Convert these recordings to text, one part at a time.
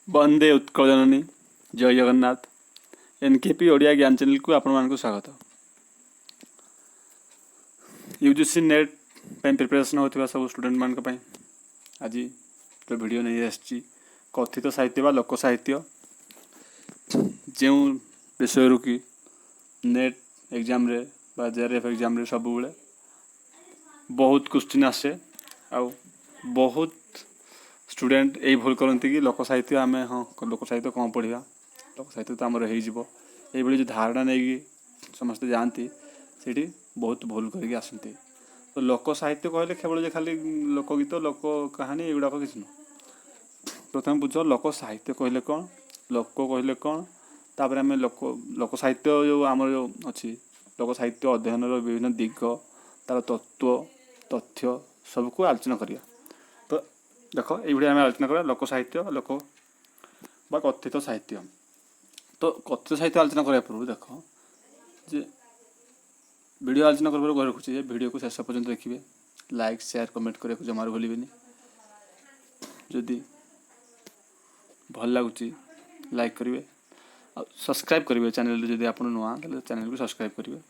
वंदे उत्कल जननी जय जगन्नाथ एनकेपी ओडिया ज्ञान चैनल को आपण स्वागत। यूजीसी नेट प्रिपरेशन होता सब स्टूडेंट मान आज तो वीडियो नहीं आसी कथित साहित्य बा लोक साहित्य जो विषय कि नेट एग्जाम रे बा जेआरएफ एग्जाम रे सब बेले बहुत क्वेश्चन आसे आउ बहुत स्टूडेंट यही भूल करती कि लोक साहित्य आम हाँ लोक साहित्य कौन पढ़ा लोक साहित्य तो आमर हो जो धारणा नहीं समस्ते जाती से बहुत भूल करके आसती। तो लोक साहित्य कहले केवल खाली लोकगीत लोक कहानी एगुड़ाक किसी नुह। प्रथम बुझ लोक साहित्य कहले कौन लोक कहले कौन तापर आम लोक साहित्य जो आम जो अच्छी लोक साहित्य अध्ययन विभिन्न दिग तार तत्व तथ्य सबको आलोचना करिया। तो देख ये आम आलोचना करा लोक साहित्य लोक बा कथित साहित्य। तो कथित साहित्य आलोचना करने पूर्व देख जे वीडियो आलोचना कर घर रखुचे वीडियो को शेष पर्यंत देखिए लाइक शेयर कमेंट करने को जमार भूलें। जदि भल लगुच लाइक करेंगे सब्सक्राइब करेंगे चैनल जदि आप नुआ चैनल को सब्सक्राइब करेंगे।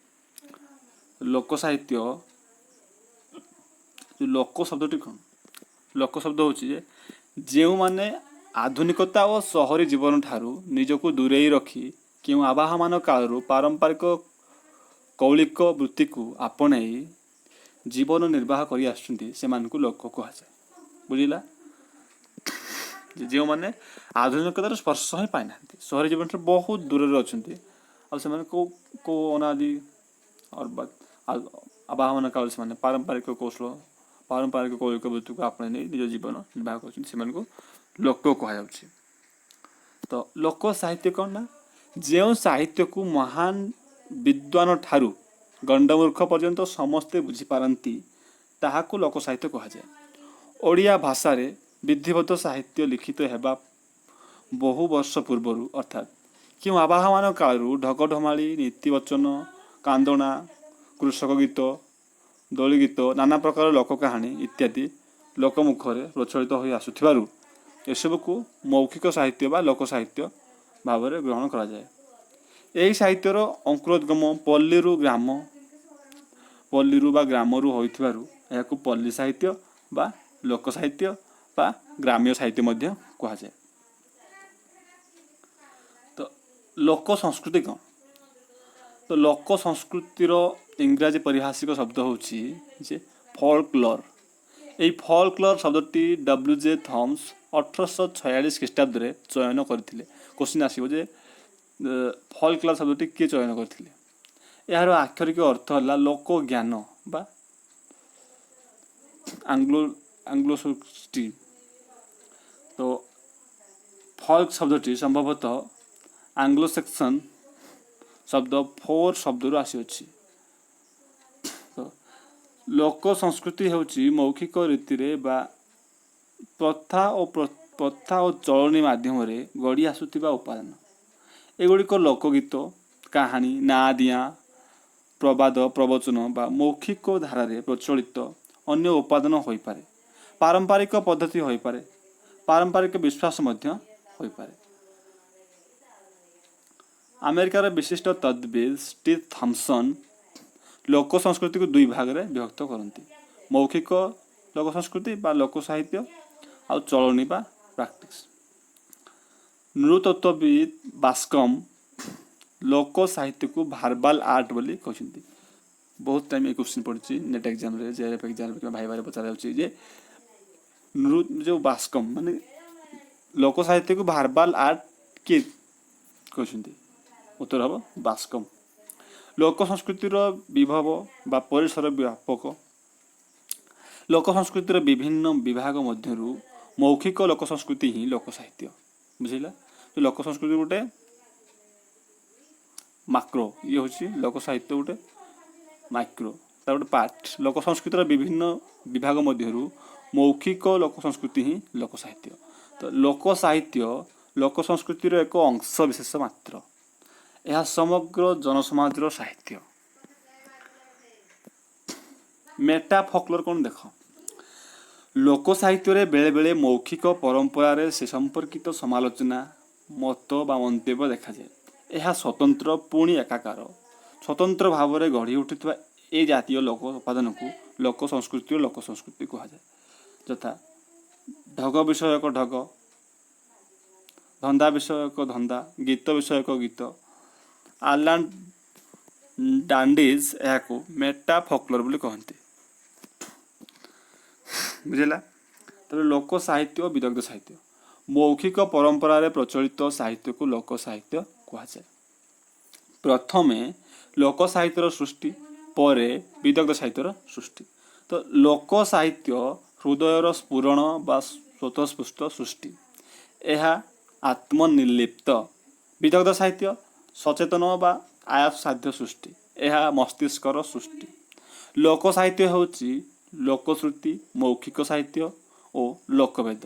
लोक साहित्य जो लोक शब्दटी कौन लोक शब्द हूँ जो मैंने आधुनिकता और शहरी जीवन ठारू निजको दूरे रखी क्यों आवाहमान कालू पारंपरिक कौलिक वृत्ति को आपणे जीवन निर्वाह करी आसुछंती से मानकु लोक कहुए। बुझिला जो मैंने आधुनिकतार स्पर्श ही पाई ना शहरी जीवन से बहुत दूर अच्छा को अनादि और आवाहमान काल से पारंपरिक कौशल पारंपरिक कौलिक वृत्ति को आपणे नहीं निज जीवन निर्वाह कर लोक कहुए। तो लोक साहित्य कौन ना जो साहित्य को महान विद्वान ठारू गंडमूर्ख पर्यंत समस्ते बुझीपारती ताहाकू लोक साहित्य कहुए। ओडिया भाषा रे विधिवत साहित्य लिखित हेबा बहु वर्ष पूर्वर अर्थात क्यों आवाहमान कालू ढगढमाली नीतिवचन कांदना कृषक गीत दली गीत नाना प्रकार लोक कहानी इत्यादि लोकमुखरे प्रचलित हो आसुथिबारु एसबू को मौखिक साहित्य बा लोक साहित्य भाव में ग्रहण करा जाए। यही साहित्यर अंकुरोद्गम पल्लीरु बा ग्रामरु होइथिबारु एहाकू पल्ली साहित्य बा लोक साहित्य बा ग्राम्य साहित्य मध्य कहा जाए। तो लोक संस्कृति कौन तो लोक संस्कृतिर इंग्राजी पारिभाषिक शब्द होची जे फॉल्कलोर। यही फॉल्कलोर शब्दटी डब्ल्यूजे थॉम्स 1846 ख्रीष्टाब्द रे चयन करथिले। क्वेश्चन आसीबो जे फॉल्कलोर शब्दटी किए चयन करथिले। यार आक्षरिक अर्थ है लोक ज्ञान बा आंग्लोसोक्रेटिक। तो फॉल्क शब्दटी संभवतः आंग्लो सेक्शन शब्द फोर शब्द आसी अछि। तो लोक संस्कृति होची मौखिक रीति रे बा प्रथा और चलनी माध्यम रे गढ़ी आसुथिबा उपादान एगुड़िक लोकगीत कहानी ना दिया प्रवाद प्रवचन बा मौखिक धारा रे प्रचलित अन्य उपादान होई पारे पारंपरिक पद्धति होई पारे पारंपरिक विश्वास मध्य होई पारे। अमेरिकार विशिष्ट तद्विद स्टीव थॉम्सन लोक संस्कृति को दुई भाग में विभक्त करती मौखिक लोक संस्कृति बा लोक साहित्य आ चलनी बा प्रैक्टिस। नृतत्वविद बास्कम लोक साहित्य को भारबाल आर्ट बोली कहते। बहुत टाइम ये क्वेश्चन पड़ी नेट एग्जाम रे जेआरएफ एग्जाम भाई भाई पचार जे जो बास्कम माने लोक साहित्य को भारबाल आर्ट किए कहते उत्तर हम बास्कम। लोक संस्कृतिर विभव बा परिसर व्यापक लोक संस्कृतिर विभिन्न विभाग मध्यरु मौखिक लोक संस्कृति ही लोक साहित्य। बुझिला तो लोक संस्कृति गोटे माक्रो ये हूँ लोक साहित्य गोटे माइक्रो तार गोटे पार्ट लोक संस्कृतिर विभिन्न विभाग मध्यरु मौखिक लोक संस्कृति ही लोक साहित्य। तो लोक साहित्य लोक संस्कृतिर एक अंश विशेष मात्र यह समग्र जनसमाजर साहित्य। मेटा फॉकलोर कौन देख लोक साहित्य बेले बेले मौखिक परंपरार से संपर्कित समालोचना मत बा मंतव्य देखा जाए। यह स्वतंत्र पुणी एकाकार स्वतंत्र भाव में गढ़ी उठुवा ए जातीय लोक उपादान को लोक संस्कृति और लोक संस्कृति कह जाए। यथा ढग विषयक ढग, धंदा विषयक धंदा, गीत विषयक गीत। आर्लान डांडीज यह मेटा फोकलोर बोली कहते। बुझेगा। तो लोक साहित्य और विदग्ध साहित्य मौखिक परंपरार प्रचलित साहित्य को लोक साहित्य कहुए। प्रथमे लोक साहित्यर सृष्टि पर विदग्ध साहित्यर सृष्टि। तो लोक साहित्य हृदयर स्फुरण बा स्वतःस्फूर्त सृष्टि, यह आत्मनिर्लिप्त। विदग्ध साहित्य सचेतन बा आयासाध्य सृष्टि, यह मस्तिष्कर सृष्टि। लोक साहित्य होची लोकश्रुति, मौखिक साहित्य और लोकवेद।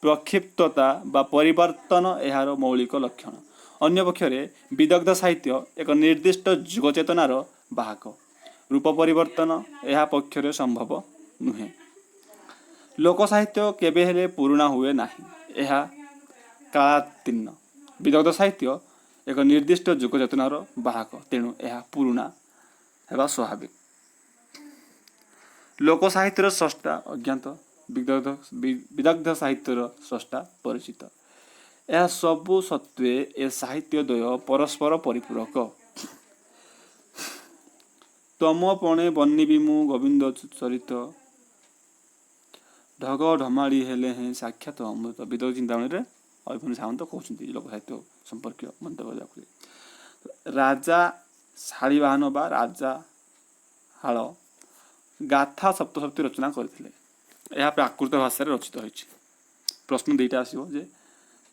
प्रक्षिप्तता बा परिवर्तन यार मौलिक लक्षण। अन्य पक्षरे विदग्ध साहित्य एक निर्दिष्ट जुग चेतनार बाहक। रूप परिवर्तन यह पक्षरे संभव नुहे। लोक साहित्य केबे हेले पुराना हुए नाही, यह कालातीर्ण। विदग्ध साहित्य एक निर्दिष्ट जुग चेतनार बाहक, तेणु यह पुराना हेबा स्वाभाविक। लोक साहित्यर स्रष्टा अज्ञात, विदग्ध साहित्यर स्रष्टा परिचित। यह सबु सत्वे ए साहित्य द्वय परस्पर परिपूरक। तम पणे बन्नी बिमु गोविंद चरित, ढग ढमाड़ी हेले हैं साक्षात अमृत। विदग्ध चिंतामणि अभिमन्यु सामंत कहते लोक साहित्य संपर्क मंतव्य। राजा शालीवाहन बा राजा हाल गाथा सप्तशती रचना करथिले। यह प्राकृत भाषा रचित होइछि। प्रश्न दुईटा आसिबो जे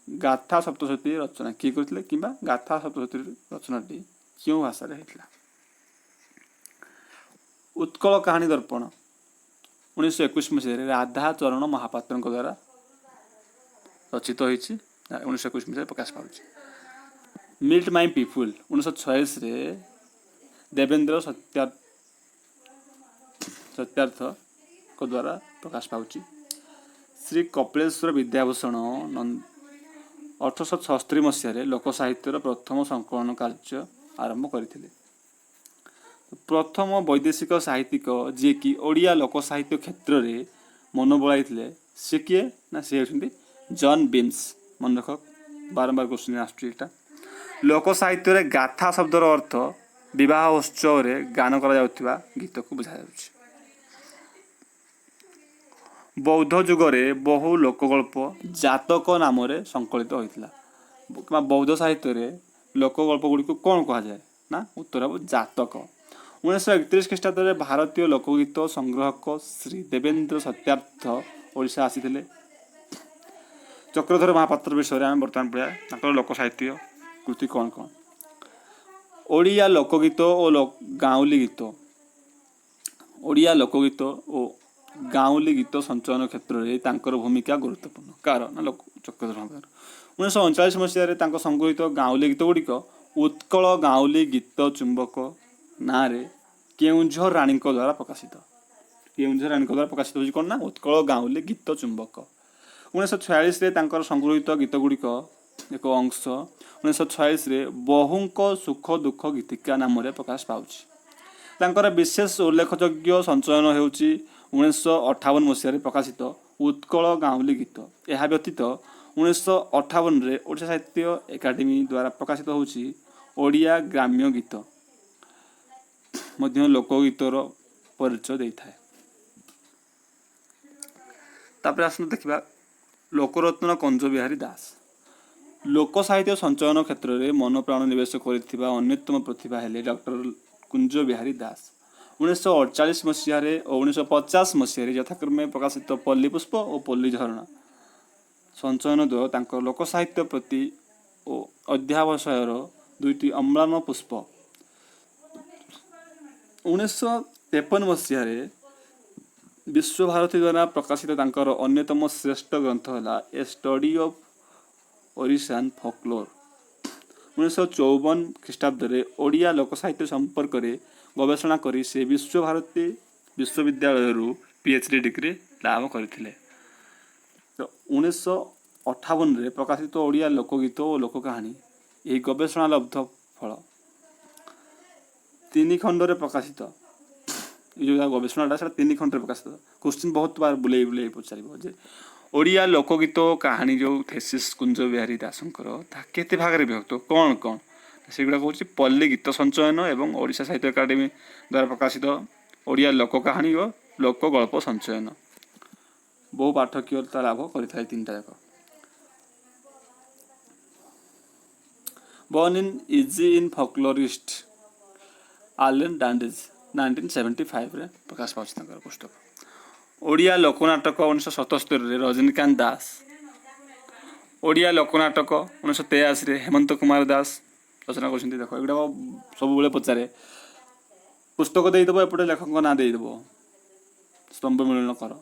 गाथा सप्तशती रचना किए करथिले किंबा गाथा सप्तशती रचनाटी क्यों भाषा रे हेतला। उत्कल कहानी दर्पण 1921 मसीह राधा चरण महापात्र द्वारा रचित होइछि। 1921 मसीह प्रकाश पाउछि। Meet my people 1946 Devendra Satyarthi को द्वारा प्रकाश पाउछि। श्री कपिलेश्वर विद्याभूषण 1876 मसीह लोक साहित्यर प्रथम संकलन कार्य आरंभ करथिले। प्रथम वैदेशिक साहित्यिक जी कि ओडिया लोक साहित्य क्षेत्र में मन बड़ाई सी किए ना सी होती जॉन बीम्स। मन रख बारंबार क्वेश्चन आसटा। लोक साहित्य गाथा शब्दर अर्थ विवाह उत्सव गान करा गीत को बुझा जाउछि। बौद्ध जुगरे बहु लोकगल्प जातक नाम संकलित होता। बौद्ध साहित्य लोकगल्प गुड़ी को कौन कह जाए ना उत्तर हम जातक। 1931 ख्रीष्टाब्द भारतीय लोकगीत संग्राहक श्री देवेंद्र सत्यार्थ ओडिशा आसीथिले। चक्रधर महापात्र विषय आम बर्तमान पढ़ा लोक साहित्य कृति कौन कौन। ओडिया लोकगीत और गाउली गीत। ओडिया लोकगीत और गाउली गीत संचयन क्षेत्र में भूमिका गुरुत्वपूर्ण। कारण चक्रधर महापात्र 1939 मसीह संगृहित गाउली गीत गुड़िक उत्कल गाउली गीत चुंबक ना केउंझर राणी द्वारा प्रकाशित। केउंझर राणी द्वारा प्रकाशित हो कौन ना उत्कल गाउली गीत चुंबक। 1946 संगृहित गीत गुड़िक एक अंश 1946 बहुंक सुख दुख गीतिका नाम प्रकाश पाउछि। विशेष उल्लेखयोग्य संचयन होउछि 1958 मसीह प्रकाशित उत्कल गाउली गीत। यह व्यतीत 1958 ओडिशा साहित्य एकाडेमी द्वारा प्रकाशित होउछि ओडिया ग्राम्य गीत मध्य लोकगीतर परिचय देता है। तापर आसनु देखिबा लोकरत्न कंज बिहारी दास। लोक साहित्य संचयन क्षेत्र में मन प्राण निवेश करथिबा अन्यतम प्रतिभा हेले डॉक्टर कुंज बिहारी दास। 1948 मसीह और 1950 मसीह यथाक्रमे प्रकाशित पल्ली पुष्प और पल्ली झरणा संचयन द्वय तांकर लोक साहित्य प्रति और अध्यावसायर दुईटी अम्लान पुष्प। 1953 मसीह विश्वभारती द्वारा प्रकाशित तांकर अन्यतम श्रेष्ठ ग्रंथ है ए स्टडी ऑफ ओरिशान फोकलोर। 1954 ख्रीष्टाब्द ओडिया लोक साहित्य संपर्क में गवेषणा करी से विश्वभारती विश्वविद्यालय PhD डिग्री ଲାଭ କରିଥିଲେ। ତ 1958 ପ୍ରକାଶିତ ଓଡ଼ିଆ ଲୋକଗୀତ ଓ ଲୋକ କାହାଣୀ ଏହି ଗବେଷଣା ଲବ୍ଧ ଫଳ 3 ଖଣ୍ଡରେ ପ୍ରକାଶିତ। ये जो गवेषणाटा से 3 खंड प्रकाशित। क्वेश्चन बहुत बार बुले बुले पचार जे ओडिया लोकगीत कहानी जो थेसिस कुंज बिहारी दासंकर केते भाग में विभक्त कौन कौन से गुड़ा कौन पल्ली गीत संचयन एवं ओडिशा साहित्य एकाडेमी द्वारा प्रकाशित ओडिया लोक कहानी और लोक गल्प संचयन बहु पाठकीयता लाभ करता है 3टा जाक। Born in Easy in folklorist आलेन डांडिज 1975 रे प्रकाश पाउछ तांकर पुस्तक। ओडिया लोकनाटक 1977 रे रजनीकांत दास। ओडिया लोकनाटक 1983 रे हेमंत कुमार दास रचना करछन्ती। देखो एगुडा सब बेले पचारे पुस्तक देई देबो एपटे लेखक ना देई देबो स्तंभ मिलन कर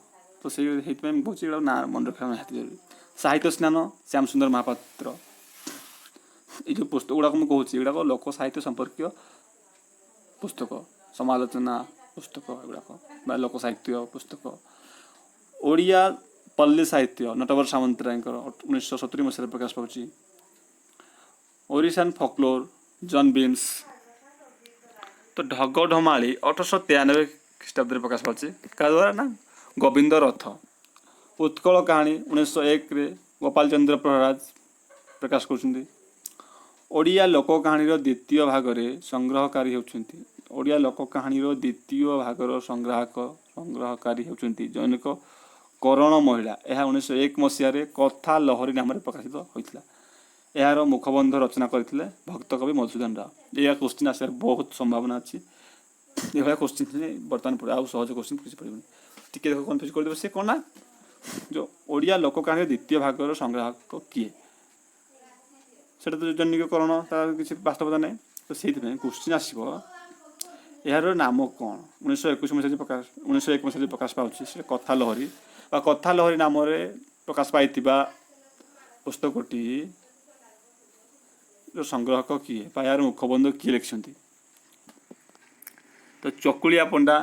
तो से हेत में बहुत एगुडा ना मन रखा निहाती जरूरी। साहित्य स्नान श्याम सुंदर महापात्र ये जो पुस्तक गुडा को कहूँ एगुडा लोक साहित्य संपर्क पुस्तक समालोचना पुस्तक एगुड़ाक लोक साहित्य पुस्तक। ओडिया पल्ली साहित्य नटवर सामंतराय 1970 मसीह प्रकाश पाउछ। ओरिशान फोकलोर जॉन बीम्स तो ढग ढमाली 1893 ख्रीष्टाब्द प्रकाश पाउछ क्या द्वारा ना गोविंद रथ। उत्कल कहानी 1901 रे गोपाल चंद्र प्रहराज प्रकाश कर। ओडिया लोक कहानी द्वितीय भागरे संग्रहकारी होउछन्ती। ओडिया लोक कहानी द्वितीय भागर संग्रहकारी होउछन्ती जैनिक करण महिला। यह 1901 मसीह कथा लहरी नाम प्रकाशित होता। यार मुखबंध रचना करते भक्त कवि मधुसूदन राव। यह क्वेश्चन आसार बहुत संभावना अच्छी। ये क्वेश्चन बर्तमान पड़े आउ सहज क्वेश्चन किसी पड़े टे कन्फ्यूज करदे से कौन ना जो ओडिया लोक कहानी द्वितीय भागर संग्राहक किए से तो जैनिकरण तार किसी बास्तवता नहीं। तो से क्वेश्चन आसो यार नाम कौन 1921 मसीह प्रकाश 1901 मसीह प्रकाश पाउछ से कथा लहरी कथा लहरी नाम प्रकाश पाई पुस्तकटी जो संग्राहक किए यार मुखबंध किए लिखिं। तो चकुलिया पंडा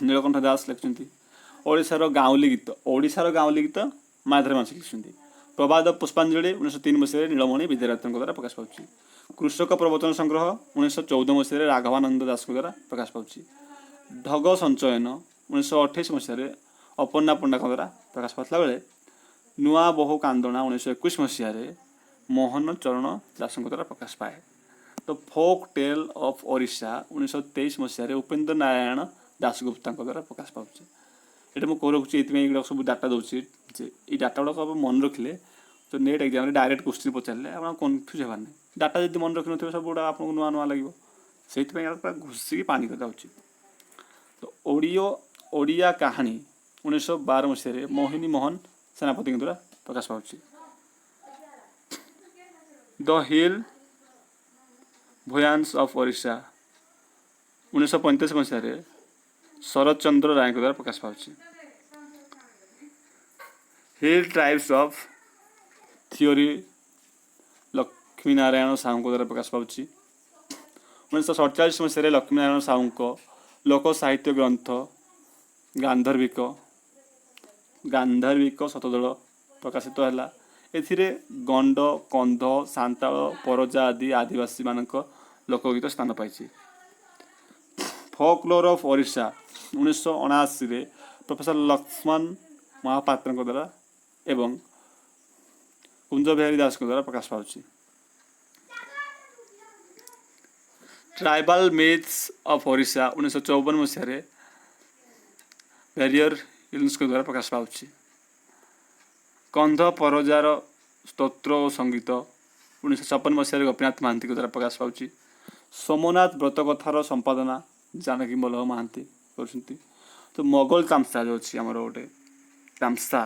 नीलकंठ दास लिखिं। ओडिशार गाँवली गीत माधुरी मानसी लिखिं। प्रवाद पुष्पांजलि 1903 मसीह नीलमणि विद्यारत्न द्वारा प्रकाश पाउछ। कृषक प्रवचन संग्रह 1914 मसीह राघवानंद दास द्वारा प्रकाश पाउछ। ढग संचयन 1928 मसीह अपर्णा पंडा द्वारा प्रकाश पाता बेले नुआ बहु कांदना 1921 मसीह मोहन चरण दास द्वारा प्रकाश पाए। तो फोक टेल ऑफ ओडिशा 1923 मसीह उपेन्द्र नारायण दासगुप्ता द्वारा प्रकाश पाउछ। ये मुझे रखुच्छी ये सब डाटा दूसरी ये डाटा गुड़ाक मन रखिले तो नेट एग्जाम डायरेक्ट क्वेश्चन पचारे आप कन्फ्यूज होबार नहीं। डाटा जब मन रखि न सब गुड़ा आपको नुआ नुआ लगे से घुषिकी पानी कर। तो ओडिया कहानी 1912 मसीह मोहिनी मोहन सेनापति द्वारा प्रकाश पाउछ। The hill Bhuyans of Odisha 1935 मसीह शरद चंद्र राय द्वारा प्रकाश पाउछ। Hill tribes of theory Lakshmi Narayan Sahu द्वारा प्रकाश पाउछ। 1947 मसीह लक्ष्मी नारायण साहू लोक साहित्य ग्रंथ गांधार्विक शतदल प्रकाशित है। एथिरे गंड कंध सांताल परजा आदि आदिवासी मानक लोकगीत स्थान पाई। Folklore of Odisha 1979 professor Laxman Mahapatra द्वारा एवं कुंज बिहारी दास द्वारा प्रकाश पाउछ। ट्राइबल मिथ्स ऑफ ओडिशा 1954 मसीह बैरियर हिल्स द्वारा प्रकाश पाउछ। कंध परजार स्तोत्र और संगीत 1956 मसीह गोपीनाथ महांती द्वारा प्रकाश पाउछ। सोमनाथ व्रतकथार संपादना जानकी बल्लभ महांती कर। तो मोगल तामसा जो अच्छी आमर गोटे तामसा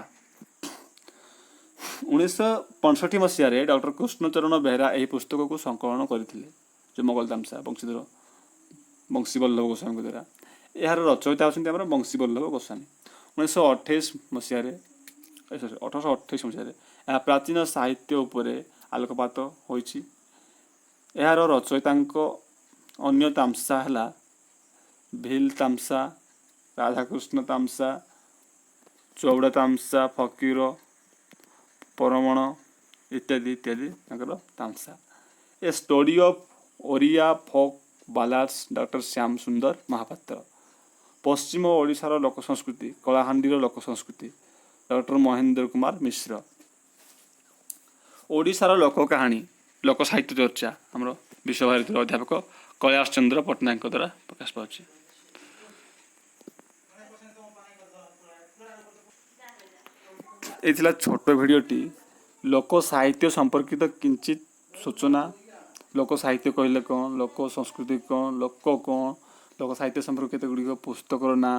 1965 मसीह डॉक्टर कृष्णचरण बेहरा यह पुस्तक को संकलन करते जो मोगल तामसा बंशीधर बंशी बल्लभ गोस्वामी द्वारा। यार रचयिता होती बंशी बल्लभ गोस्वामी 1928 मसीह 1828 मसीह प्राचीन साहित्य उपरे आलोकपात होइछि। यार रचयिता अन्य तामसा है भील तामसा राधाकृष्ण तामसा ଚଉଡ଼ା ତାମସା, ଫକୀର, परमण इत्यादि इत्यादि तामसा। A story of Oriya folk ballads doctor Shyam Sundar Mahapatra. पश्चिम ओडिशार लोक संस्कृति कलाहांडीर लोक संस्कृति डॉक्टर महेंद्र कुमार मिश्र। ओडिशार लोक कहानी लोक साहित्य चर्चा आमर विश्वभारती अध्यापक कैलाश चंद्र पट्टनायक द्वारा प्रकाश पाଉଛି। ये छोट भिडटी लोक साहित्य संपर्कित किंचित सूचना। लोक साहित्य कहले कौन, लोक संस्कृति कौन, लोक कौन, लोक साहित्य संपर्कित गुड़िक पुस्तक ना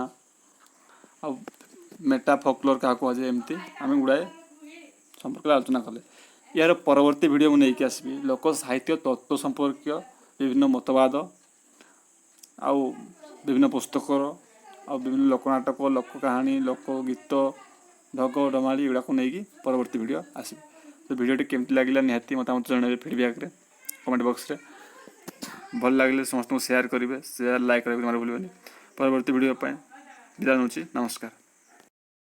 आ मेटा फोकलोर क्या कहुए एमती आम गुड़ाए संपर्क आलोचना कले। यार परवर्ती वीडियो मुझे नहीं आसबि लोक साहित्य तत्व संपर्क विभिन्न मतवाद आउ विभिन्न पुस्तक आ विभिन्न लोकनाटक, लोक कहानी, लोक गीत, ढग डमाड़ी एगुड़ा को लेकिन परवर्ती वीडियो आसबि। तो वीडियोटी केमती लगे निहाती मतामत जन फीडबैक रे कमेंट बॉक्स रे। भल लगे समस्त शेयर करेंगे, शेयर लाइक करेंगे भूलें। परवर्ती वीडियो विदा नौची। नमस्कार।